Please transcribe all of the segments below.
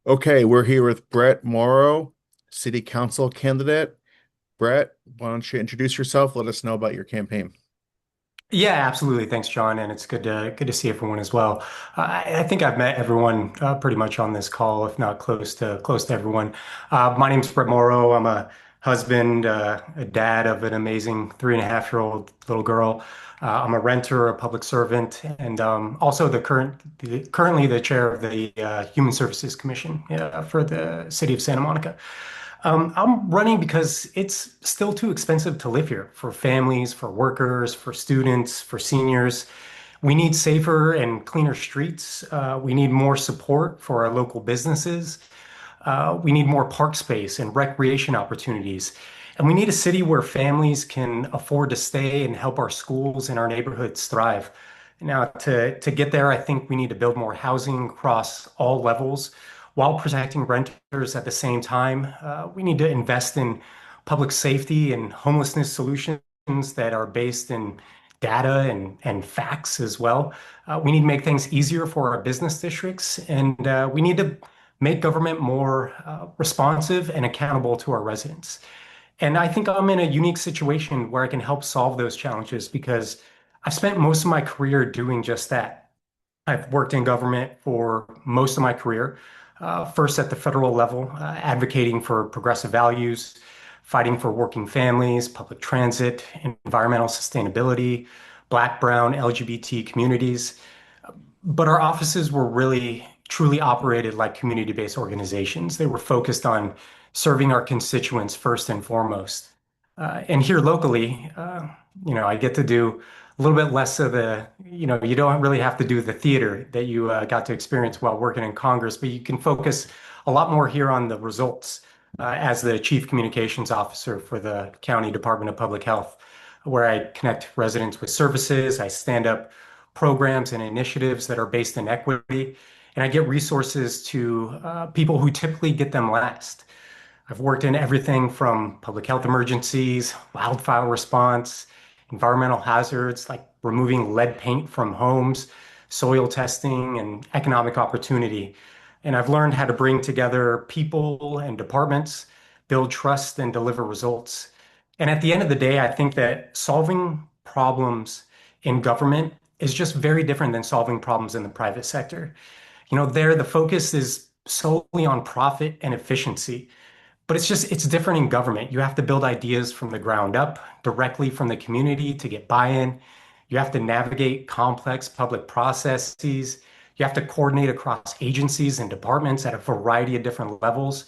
Okay, we're here with Brett Morrow, City Council candidate. Brett, why don't you introduce yourself? Let us know about your campaign. Yeah, absolutely. Thanks, John, and it's good to see everyone as well. I think I've met everyone pretty much on this call, if not close to everyone. My name's Brett Morrow. I'm a husband, a dad of an amazing 3.5-year-old little girl. I'm a renter, a public servant, and also currently the chair of the Human Services Commission for the city of Santa Monica. I'm running because it's still too expensive to live here for families, for workers, for students, for seniors. We need safer and cleaner streets. We need more support for our local businesses. We need more park space and recreation opportunities. And we need a city where families can afford to stay and help our schools and our neighborhoods thrive. Now, to get there, I think we need to build more housing across all levels while protecting renters at the same time. We need to invest in public safety and homelessness solutions that are based in data and facts as well. We need to make things easier for our business districts, and we need to make government more responsive and accountable to our residents. And I think I'm in a unique situation where I can help solve those challenges because I've spent most of my career doing just that. I've worked in government for most of my career, first at the federal level, advocating for progressive values, fighting for working families, public transit, environmental sustainability, Black, Brown, LGBT communities. But our offices were really truly operated like community-based organizations. They were focused on serving our constituents first and foremost. And here locally, I get to do a little bit less of you don't really have to do the theater that you got to experience while working in Congress, but you can focus a lot more here on the results as the Chief Communications Officer for the County Department of Public Health, where I connect residents with services, I stand up programs and initiatives that are based in equity, and I get resources to people who typically get them last. I've worked in everything from public health emergencies, wildfire response, environmental hazards like removing lead paint from homes, soil testing, and economic opportunity. And I've learned how to bring together people and departments, build trust, and deliver results. And at the end of the day, I think that solving problems in government is just very different than solving problems in the private sector. There the focus is solely on profit and efficiency. But it's different in government. You have to build ideas from the ground up, directly from the community to get buy-in. You have to navigate complex public processes. You have to coordinate across agencies and departments at a variety of different levels.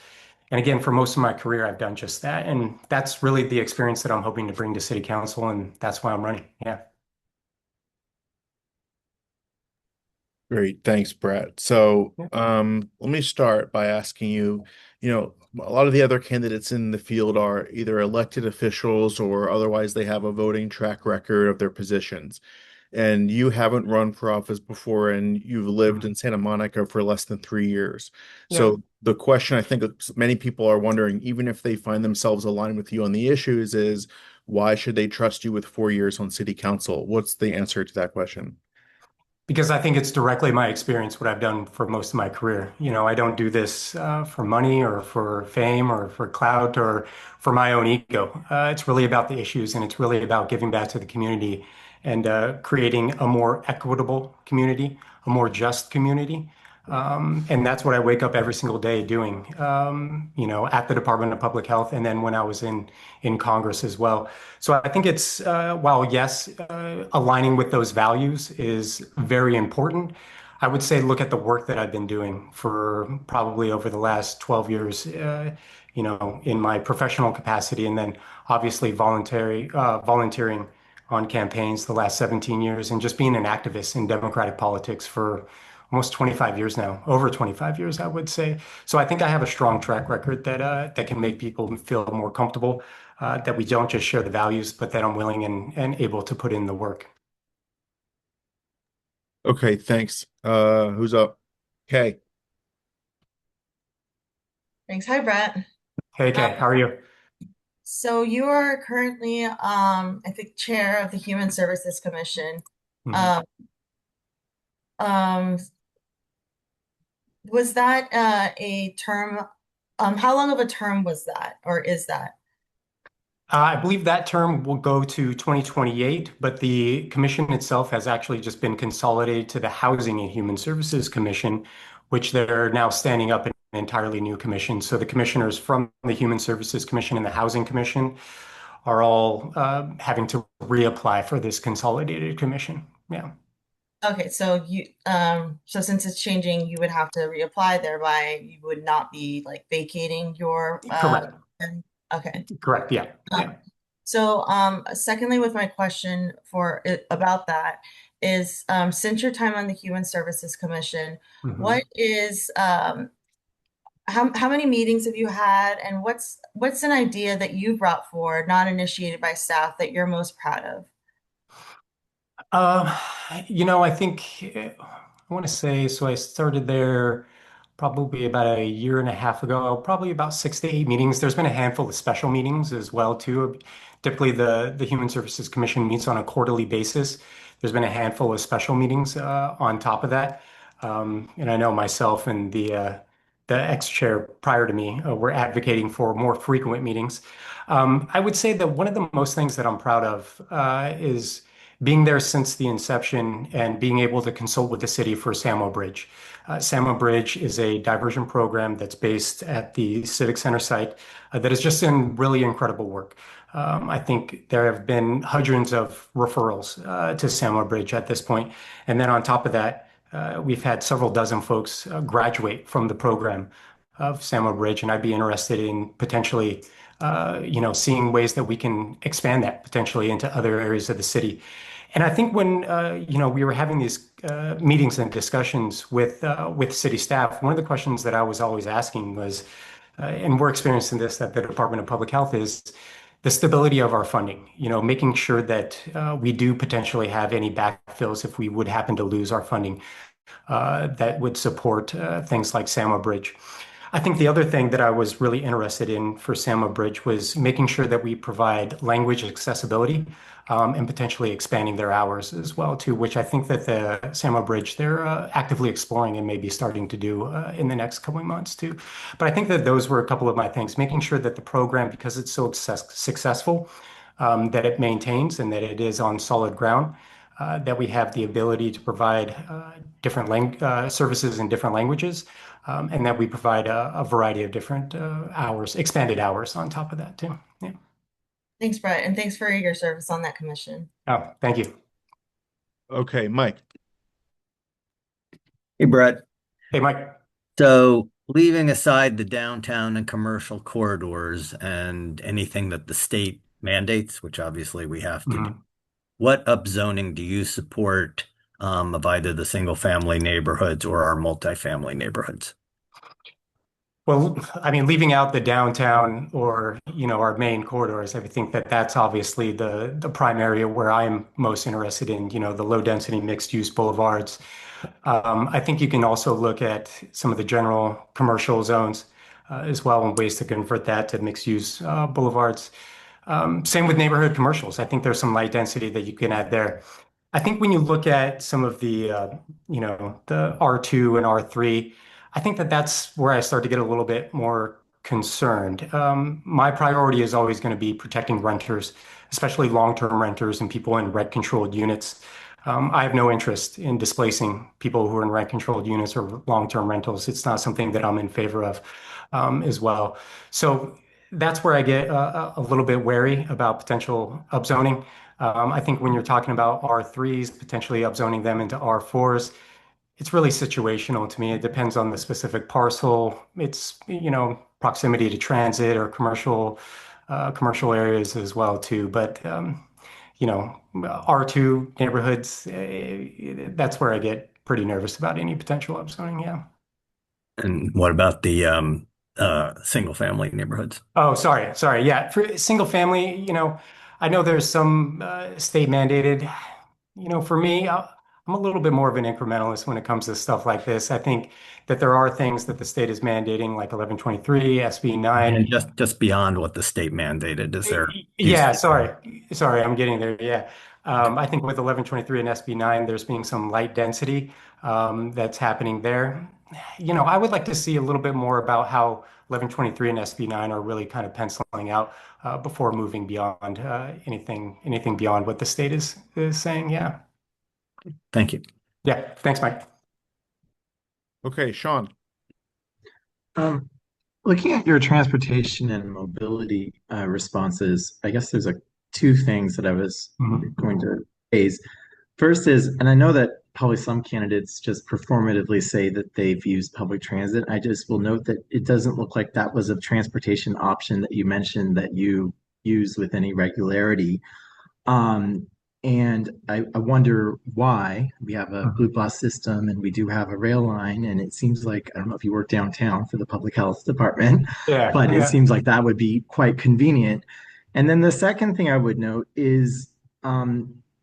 And again, for most of my career, I've done just that. And that's really the experience that I'm hoping to bring to City Council, and that's why I'm running. Yeah. Great, thanks, Brett. Let me start by asking you, a lot of the other candidates in the field are either elected officials or otherwise they have a voting track record of their positions. And you haven't run for office before, and you've lived Mhm. in Santa Monica for less than 3 years. Yep. So the question I think many people are wondering, even if they find themselves aligned with you on the issues, is why should they trust you with 4 years on city council? What's the answer to that question? Because I think it's directly my experience, what I've done for most of my career. I don't do this for money or for fame or for clout or for my own ego. It's really about the issues and it's really about giving back to the community and creating a more equitable community, a more just community. And that's what I wake up every single day doing, at the Department of Public Health and then when I was in Congress as well. So I think while yes, aligning with those values is very important. I would say look at the work that I've been doing for probably over the last 12 years, in my professional capacity, and then obviously volunteering on campaigns the last 17 years, and just being an activist in democratic politics for almost 25 years now, over 25 years, I would say. So I think I have a strong track record that can make people feel more comfortable, that we don't just share the values, but that I'm willing and able to put in the work. Okay, thanks. Who's up? Okay. Thanks. Hi, Brett. Hey, Um, Kay, how are you? so you are currently, I think, chair of the Human Services Commission. Mhm. Um, um, was that a term? How long of a term was that, or is that? I believe that term will go to 2028, but the commission itself has actually just been consolidated to the Housing and Human Services Commission, which they're now standing up an entirely new commission. So the commissioners from the Human Services Commission and the Housing Commission are all having to reapply for this consolidated commission. Yeah, Okay, so so since it's changing, you would have to reapply, thereby you would not be like vacating your correct. okay. Correct. Yeah. Um, Yeah. Secondly, with my question about that is, since your time on the Human Services Commission, what Mhm. is how many meetings have you had, and what's an idea that you brought forward, not initiated by staff, that you're most proud of? Uh, I think I want to say so. I started there probably about a year and a half ago, probably about 6 to 8 meetings. There's been a handful of special meetings as well too. Typically, the Human Services Commission meets on a quarterly basis. There's been a handful of special meetings on top of that. And I know myself and the ex-chair prior to me were advocating for more frequent meetings. I would say that one of the most things that I'm proud of is being there since the inception and being able to consult with the city for Samo Bridge. Samo Bridge is a diversion program that's based at the Civic Center site that has just done really incredible work. I think there have been hundreds of referrals to Samo Bridge at this point. And then on top of that, we've had several dozen folks graduate from the program of Samo Bridge, and I'd be interested in potentially, seeing ways that we can expand that potentially into other areas of the city. And I think when we were having these meetings and discussions with city staff, one of the questions that I was always asking was, and we're experiencing this at the Department of Public Health, is the stability of our funding. Making sure that we do potentially have any backfills if we would happen to lose our funding that would support things like Samo Bridge. I think the other thing that I was really interested in for Samo Bridge was making sure that we provide language accessibility and potentially expanding their hours as well too, which I think that the Samo Bridge they're actively exploring and maybe starting to do in the next couple of months too. But I think that those were a couple of my things, making sure that the program, because it's so successful, that it maintains and that it is on solid ground. That we have the ability to provide different services in different languages, and that we provide a variety of different hours, expanded hours on top of that too. Yeah. Thanks, Brett, and thanks for your service on that commission. Oh, thank you. Okay, Mike. Hey, Brett. Hey, Mike. So, leaving aside the downtown and commercial corridors and anything that the state mandates, which obviously we have to do, Mhm. what upzoning do you support of either the single family neighborhoods or our multifamily neighborhoods? Well, I mean, leaving out the downtown or, our main corridors, I think that that's obviously the prime area where I'm most interested in, the low density mixed use boulevards. I think you can also look at some of the general commercial zones as well and ways to convert that to mixed use boulevards. Same with neighborhood commercials. I think there's some light density that you can add there. I think when you look at some of the R2 and R3, I think that that's where I start to get a little bit more concerned. My priority is always going to be protecting renters, especially long-term renters and people in rent-controlled units. I have no interest in displacing people who are in rent-controlled units or long-term rentals. It's not something that I'm in favor of as well. So that's where I get a little bit wary about potential upzoning. I think when you're talking about R3s, potentially upzoning them into R4s, it's really situational to me. It depends on the specific parcel. It's, proximity to transit or commercial areas as well too. But you know, R2 neighborhoods, that's where I get pretty nervous about any potential upzoning. Yeah. And what about the single family neighborhoods? Oh, sorry. Sorry. Yeah. For single family, I know there's some state mandated. For me, I'm a little bit more of an incrementalist when it comes to stuff like this. I think that there are things that the state is mandating, like 1123, SB 9. And just beyond what the state mandated, is there, do you Yeah, see? sorry. Sorry, I'm getting there. Yeah. I think with 1123 and SB9, there's being some light density that's happening there. I would like to see a little bit more about how 1123 and SB9 are really kind of penciling out before moving beyond anything beyond what the state is saying. Yeah. Thank you. Yeah. Thanks, Mike. Okay, Sean. Um, Looking at your transportation and mobility responses, I guess there's two things that I was Mhm. going to raise. First is, and I know that probably some candidates just performatively say that they've used public transit. I just will note that it doesn't look like that was a transportation option that you mentioned that you use with any regularity. Um, and I wonder why. We have a blue Mhm. bus system and we do have a rail line, and it seems like, I don't know if you work downtown for the public health department, Yeah. but it Yeah. seems like that would be quite convenient. And then the second thing I would note is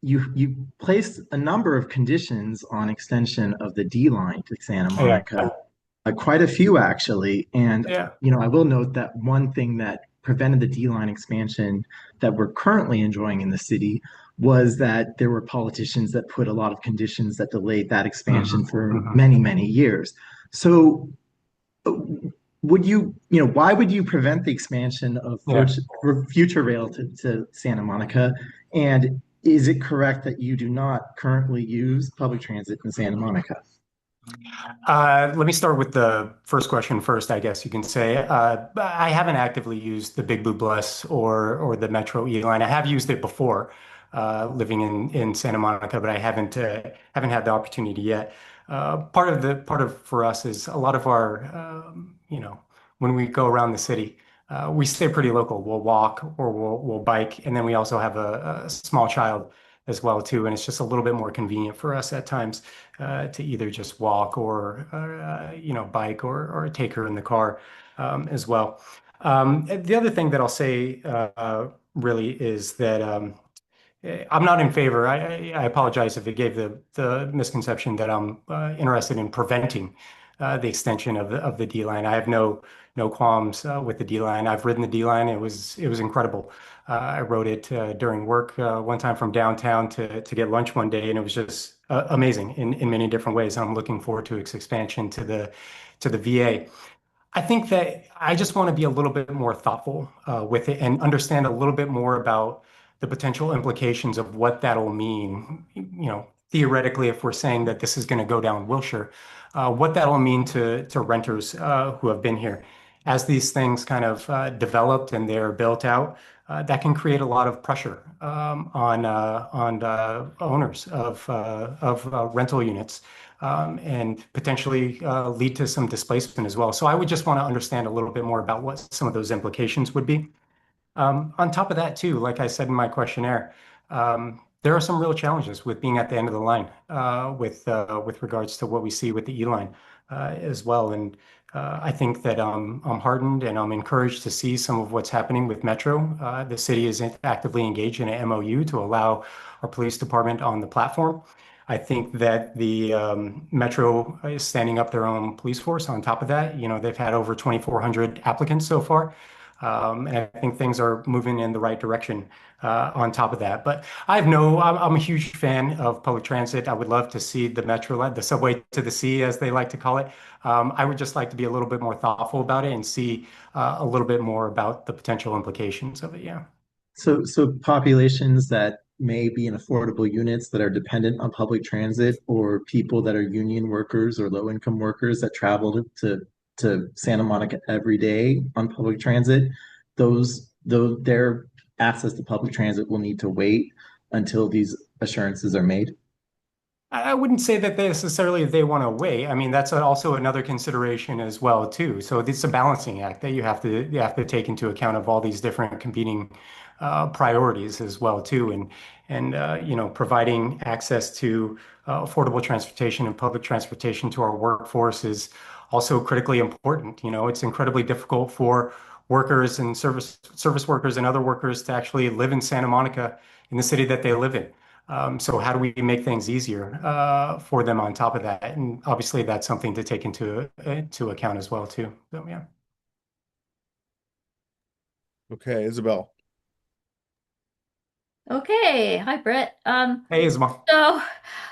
you placed a number of conditions on extension of the D line to Santa Yeah. Monica, quite a few actually. And Yeah. I will note that one thing that prevented the D line expansion that we're currently enjoying in the city was that there were politicians that put a lot of conditions that delayed that expansion Mhm. for Mhm. many, many years. So why would you prevent the expansion of Yeah. future rail to Santa Monica? And is it correct that you do not currently use public transit in Santa Monica? Let me start with the first question first, I guess you can say. I haven't actively used the Big Blue Bus or the Metro E line. I have used it before, living in Santa Monica, but I haven't had the opportunity yet. Part of for us is a lot of our when we go around the city, we stay pretty local. We'll walk or we'll bike, and then we also have a small child as well too, and it's just a little bit more convenient for us at times to either just walk or bike or take her in the car as well. The other thing that I'll say really is that I'm not in favor. I apologize if it gave the misconception that I'm interested in preventing the extension of the D line. I have no qualms with the D line. I've ridden the D line. It was incredible. I rode it during work one time from downtown to get lunch one day, and it was just amazing in many different ways. I'm looking forward to its expansion to the VA. I think that I just want to be a little bit more thoughtful with it and understand a little bit more about the potential implications of what that'll mean. Theoretically, if we're saying that this is going to go down Wilshire, what that'll mean to renters who have been here. As these things kind of developed and they're built out, that can create a lot of pressure on owners of rental units and potentially lead to some displacement as well. So I would just want to understand a little bit more about what some of those implications would be. On top of that, too, like I said in my questionnaire, there are some real challenges with being at the end of the line with regards to what we see with the E line as well. And I think that I'm heartened and I'm encouraged to see some of what's happening with Metro. The city is actively engaged in an MOU to allow our police department on the platform. I think that the Metro is standing up their own police force on top of that. They've had over 2,400 applicants so far. And I think things are moving in the right direction on top of that. But I'm a huge fan of public transit. I would love to see the metro line, the subway to the sea, as they like to call it. I would just like to be a little bit more thoughtful about it and see a little bit more about the potential implications of it. Yeah. So populations that may be in affordable units that are dependent on public transit, or people that are union workers or low income workers that travel to Santa Monica every day on public transit, their access to public transit will need to wait until these assurances are made. I wouldn't say that they want to wait. I mean, that's also another consideration as well too. So it's a balancing act that you have to take into account of all these different competing priorities as well too, and providing access to affordable transportation and public transportation to our workforce is also critically important. It's incredibly difficult for workers and service workers and other workers to actually live in Santa Monica in the city that they live in. So how do we make things easier for them on top of that? And obviously that's something to take into account as well too. So yeah. Okay, Isabel. Okay, hi Brett. Hey, Isma. So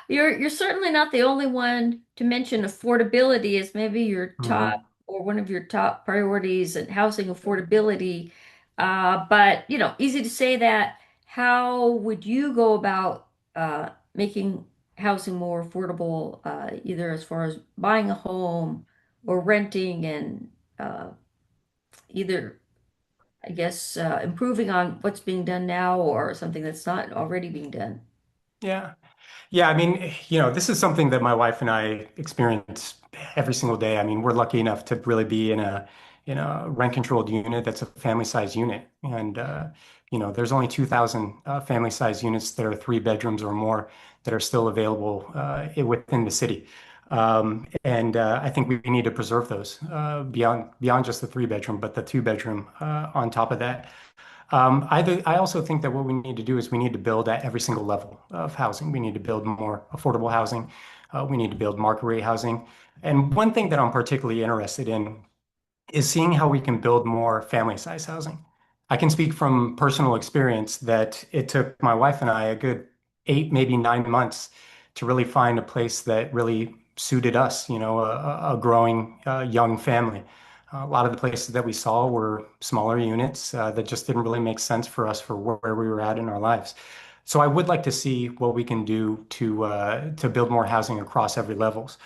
you're certainly not the only one to mention affordability as maybe your top Hmm. or one of your top priorities and housing affordability. But easy to say that. How would you go about making housing more affordable, either as far as buying a home or renting and either, I guess, improving on what's being done now or something that's not already being done? Yeah. Yeah, I mean, this is something that my wife and I experience every single day. I mean, we're lucky enough to really be in a rent-controlled unit that's a family-size unit, and there's only 2,000 family-size units that are 3 bedrooms or more that are still available within the city. And I think we need to preserve those beyond just the 3 bedroom, but the 2 bedroom on top of that. I also think that what we need to do is we need to build at every single level of housing. We need to build more affordable housing. We need to build market rate housing. And one thing that I'm particularly interested in is seeing how we can build more family size housing. I can speak from personal experience that it took my wife and I a good 8, maybe 9 months to really find a place that really suited us, a growing young family. A lot of the places that we saw were smaller units that just didn't really make sense for us for where we were at in our lives. So I would like to see what we can do to build more housing across every levels.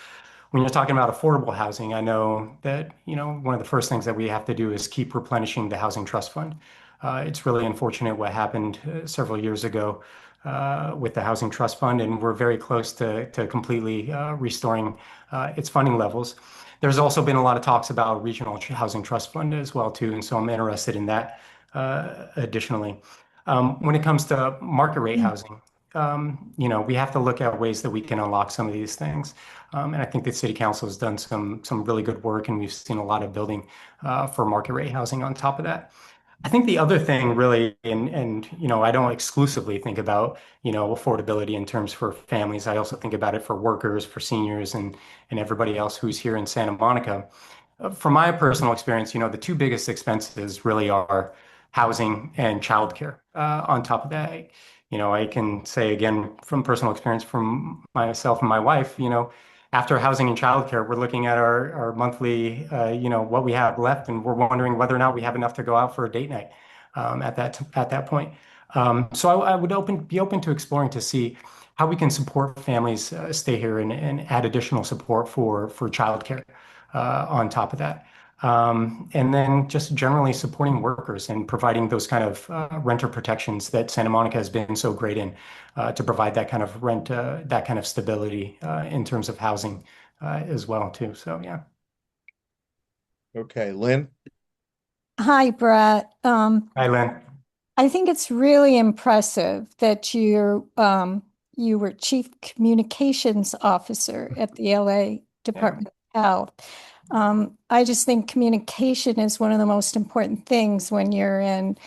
When you're talking about affordable housing, I know that, one of the first things that we have to do is keep replenishing the housing trust fund. It's really unfortunate what happened several years ago with the housing trust fund, and we're very close to completely restoring its funding levels. There's also been a lot of talks about regional housing trust fund as well too, and so I'm interested in that additionally. When it comes to market rate housing, we have to look at ways that we can unlock some of these things. And I think that City Council has done some really good work, and we've seen a lot of building for market rate housing on top of that. I think the other thing really, and I don't exclusively think about, affordability in terms for families. I also think about it for workers, for seniors, and everybody else who's here in Santa Monica. From my personal experience, the two biggest expenses really are housing and childcare. On top of that, I can say again from personal experience from myself and my wife, after housing and childcare, we're looking at our monthly, what we have left, and we're wondering whether or not we have enough to go out for a date night at that point. So I would be open to exploring to see how we can support families stay here and add additional support for childcare on top of that. And then just generally supporting workers and providing those kind of renter protections that Santa Monica has been so great in to provide that kind of rent, that kind of stability in terms of housing as well too. So yeah. Okay, Lynn. Hi, Brett. Hi, Lynn. I think it's really impressive that you were Chief Communications Officer at the LA Yeah. Department of Health. I just think communication is one of the most important things when you're in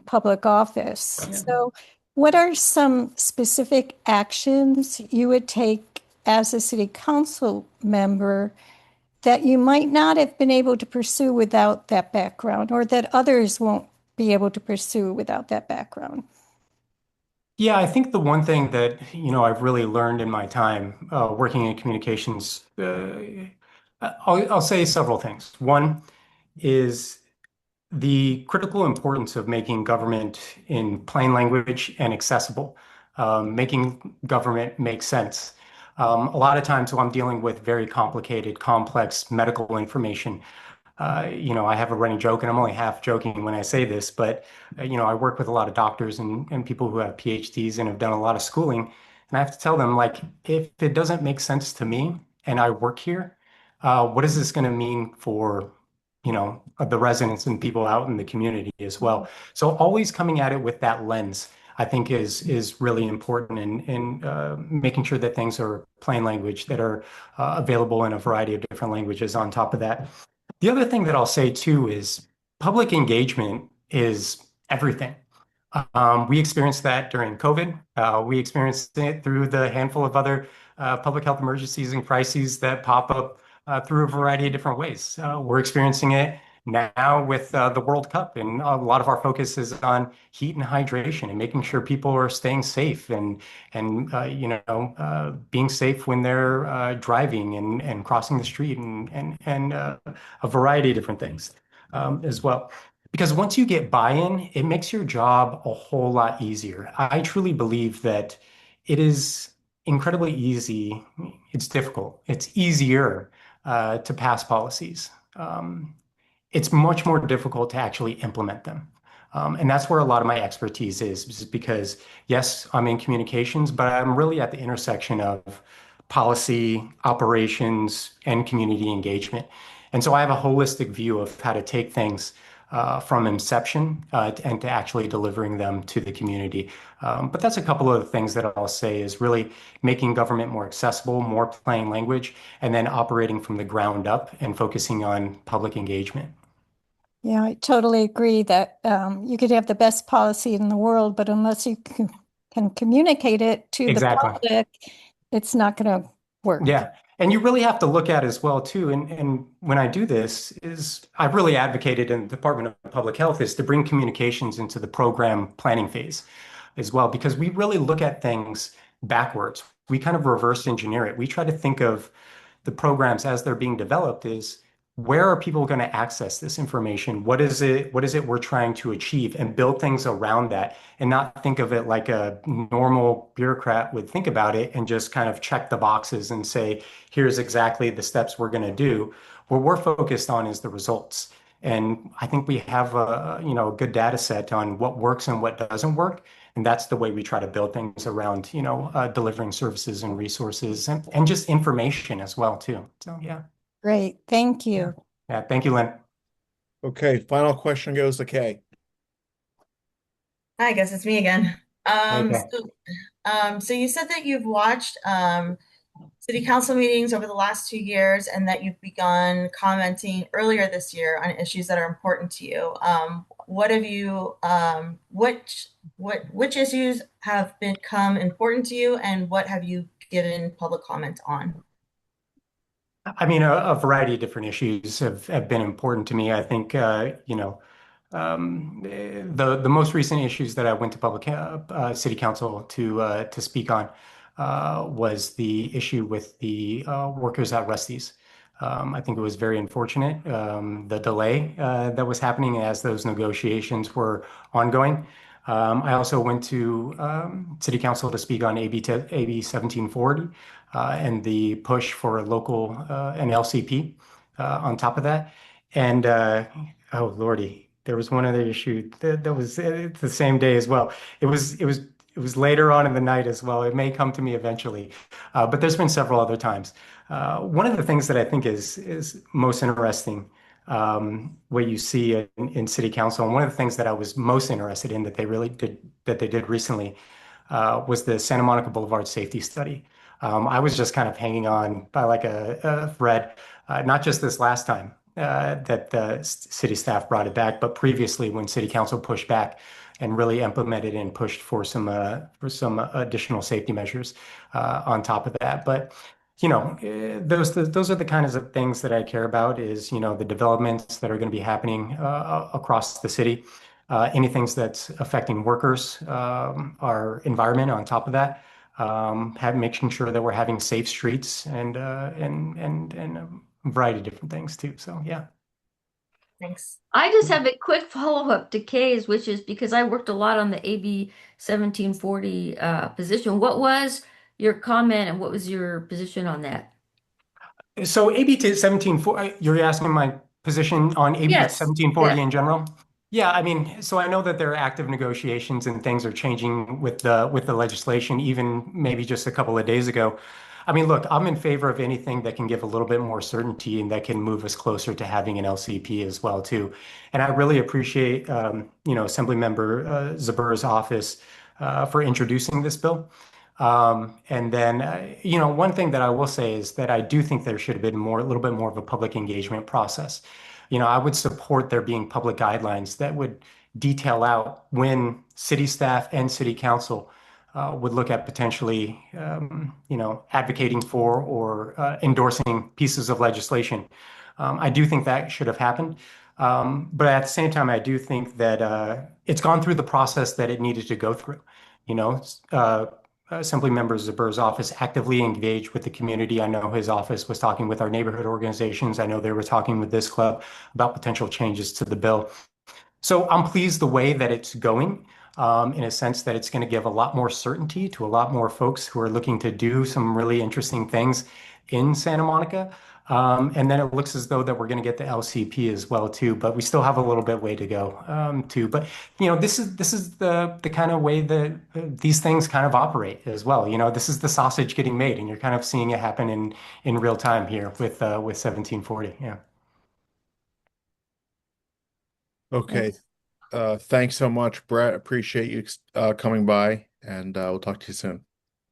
public office. Yeah. So, what are some specific actions you would take as a city council member that you might not have been able to pursue without that background, or that others won't be able to pursue without that background? Yeah, I think the one thing that, I've really learned in my time working in communications, I'll say several things. One is the critical importance of making government in plain language and accessible, making government make sense. A lot of times when I'm dealing with very complicated, complex medical information, I have a running joke, and I'm only half joking when I say this, but I work with a lot of doctors and people who have PhDs and have done a lot of schooling, and I have to tell them, like, if it doesn't make sense to me and I work here, what is this going to mean for, the residents and people out in the community as well? So always coming at it with that lens, I think is really important in making sure that things are plain language that are available in a variety of different languages on top of that. The other thing that I'll say too is public engagement is everything. We experienced that during COVID. We experienced it through the handful of other public health emergencies and crises that pop up through a variety of different ways. We're experiencing it now with the World Cup, and a lot of our focus is on heat and hydration and making sure people are staying safe and being safe when they're driving and crossing the street and a variety of different things as well. Because once you get buy-in, it makes your job a whole lot easier. I truly believe that it is incredibly easy. It's difficult. It's easier to pass policies. It's much more difficult to actually implement them. And that's where a lot of my expertise is because, yes, I'm in communications, but I'm really at the intersection of policy, operations, and community engagement. And so I have a holistic view of how to take things from inception and to actually delivering them to the community. But that's a couple of the things that I'll say is really making government more accessible, more plain language, and then operating from the ground up and focusing on public engagement. Yeah, I totally agree that you could have the best policy in the world, but unless you can communicate it to the Exactly. public, it's not going to work. Yeah. And you really have to look at as well too. And when I do this is I've really advocated in the Department of Public Health is to bring communications into the program planning phase as well, because we really look at things backwards. We kind of reverse engineer it. We try to think of the programs as they're being developed is where are people going to access this information? What is it we're trying to achieve and build things around that and not think of it like a normal bureaucrat would think about it and just kind of check the boxes and say, here's exactly the steps we're going to do. What we're focused on is the results. And I think we have a good data set on what works and what doesn't work. And that's the way we try to build things around, delivering services and resources and just information as well, too. So, yeah. Great. Thank Yeah. you. Yeah. Thank you, Lynn. Okay, final question goes to Kay. I guess it's me again. Um, Okay. so, so you said that you've watched city council meetings over the last 2 years and that you've begun commenting earlier this year on issues that are important to you. What have you, which issues have become important to you and what have you given public comment on? I mean, a variety of different issues have been important to me. I think, the most recent issues that I went to public city council to speak on was the issue with the workers at Rusty's. I think it was very unfortunate the delay that was happening as those negotiations were ongoing. I also went to city council to speak on AB 1740 and the push for a local an LCP on top of that. And oh Lordy, there was one other issue that was the same day as well. It was later on in the night as well. It may come to me eventually, but there's been several other times. One of the things that I think is most interesting, what you see in city council, and one of the things that I was most interested in that they did recently, was the Santa Monica Boulevard safety study. I was just kind of hanging on by like a thread, not just this last time that the city staff brought it back, but previously when city council pushed back and really implemented and pushed for some additional safety measures on top of that. But those are the kinds of things that I care about is the developments that are going to be happening across the city. Anything that's affecting workers, our environment on top of that, making sure that we're having safe streets and a variety of different things too. So yeah. Thanks. I just have a quick follow-up to Kay's, which is because I worked a lot on the AB 1740 position. What was your comment and what was your position on that? So AB 1740, you're asking my position on AB Yes. 1740 Yes. in general? Yeah, I mean, so I know that there are active negotiations and things are changing with the legislation, even maybe just a couple of days ago. I mean, look, I'm in favor of anything that can give a little bit more certainty and that can move us closer to having an LCP as well, too. And I really appreciate, Assemblymember Zabur's office for introducing this bill. And then, one thing that I will say is that I do think there should have been a little bit more of a public engagement process. I would support there being public guidelines that would detail out when city staff and city council would look at potentially, advocating for or endorsing pieces of legislation. I do think that should have happened. But at the same time, I do think that it's gone through the process that it needed to go through. You know, Assembly Member Zabur's office actively engaged with the community. I know his office was talking with our neighborhood organizations. I know they were talking with this club about potential changes to the bill. So I'm pleased the way that it's going, in a sense that it's going to give a lot more certainty to a lot more folks who are looking to do some really interesting things in Santa Monica. And then it looks as though that we're going to get the LCP as well too, but we still have a little bit way to go too. But this is the kind of way that these things kind of operate as well. This is the sausage getting made, and you're kind of seeing it happen in real time here with 1740. Yeah. Okay. Thanks so much, Brett. Appreciate you coming by, and we'll talk to you soon.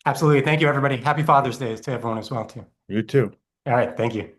Absolutely. Thank you, everybody. Happy Father's Day to everyone as well too. You too. All right. Thank you.